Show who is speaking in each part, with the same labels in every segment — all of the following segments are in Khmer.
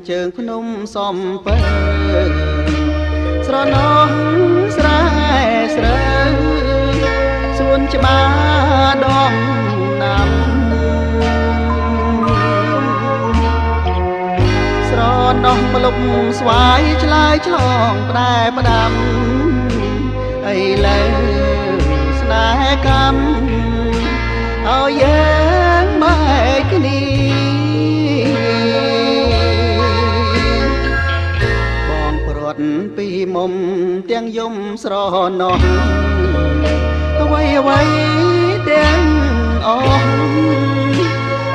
Speaker 1: ជើងភ្នំសំពើស្រណោះស្រែស្រូវសួនច្បារដំណាំស្រណោះប្លុកស្វាយឆ្លើយឆ្លងផ្ដែផ្ដាំឥឡូវស្នេហ៍កម្មឲ្យយើងបែកគ្នាបងព្រាត់ពីមុំទាំងយំស្រណោះអ្វីអ្វីទាំងអស់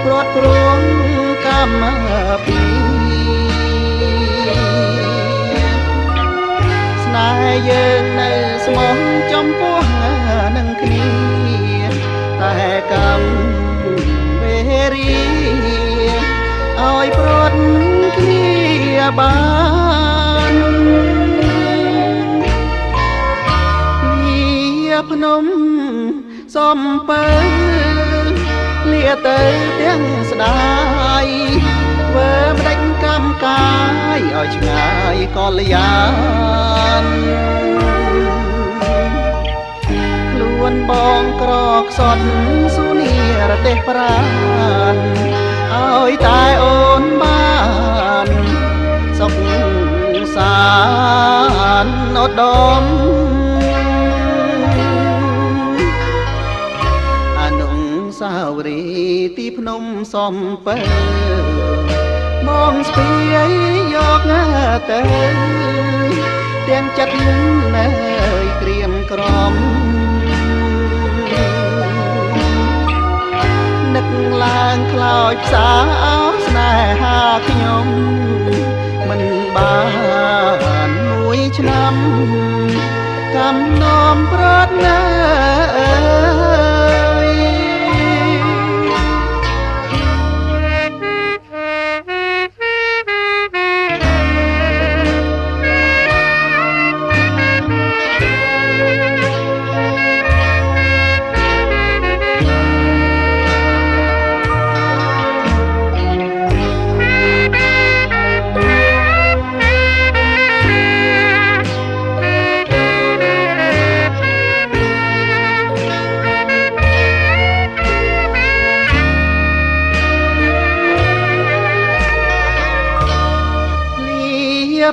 Speaker 1: ព្រាត់ព្រមកម្មពីស្នេហ៍យើងនៅស្មោះចំពោះនឹងគ្នាតែកម្មវេរីឲ្យព្រាត់គ្នាបានលាភ្នំសំពើលាទៅទាំងស្ដាយធ្វើម្ដេចកម្មកាយឲ្យឆ្ងាយកលយានខ្លួនបងក្រខ្សត់សុនីរទេសប្រានឲ្យតែអូនបានសុខសានឧត្តមអនុសាវរីយ៍ទីភ្នំសំពើបងស្ពាយយកទៅទាំងចិត្តនៅក្រៀមក្រំនឹកឡើងខ្លោចផ្សាអោស្នេហាខ្ញុំមិនបានមួយឆ្នាំកំណំប្រត់ណាអើយ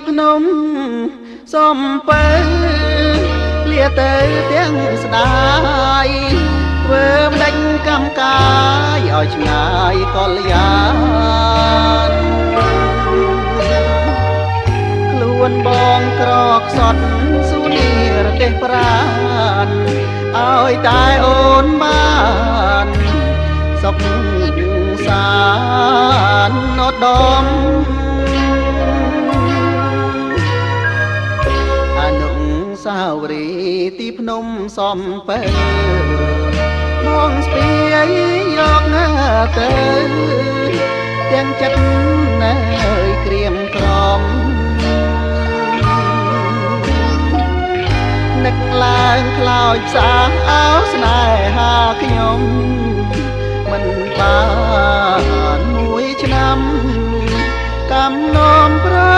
Speaker 1: ភ្នំសំពើលាទៅទាំងស្ដាយធ្វើម្ដេចកម្មកាយឲ្យឆ្ងាយកលយានខ្លួនបងក្រខ្សត់សុនីរទេសប្រានឲ្យតែអូនបានសុខសានឧត្តមសាវរីយ៍ទីភ្នំសំពើបងស្ពាយយកទៅទាំងចិត្តនៅក្រៀមក្រំនឹកឡើងខ្លោចផ្សាអោស្នេហាខ្ញុំមិនបានមួយឆ្នាំកំណំប្រ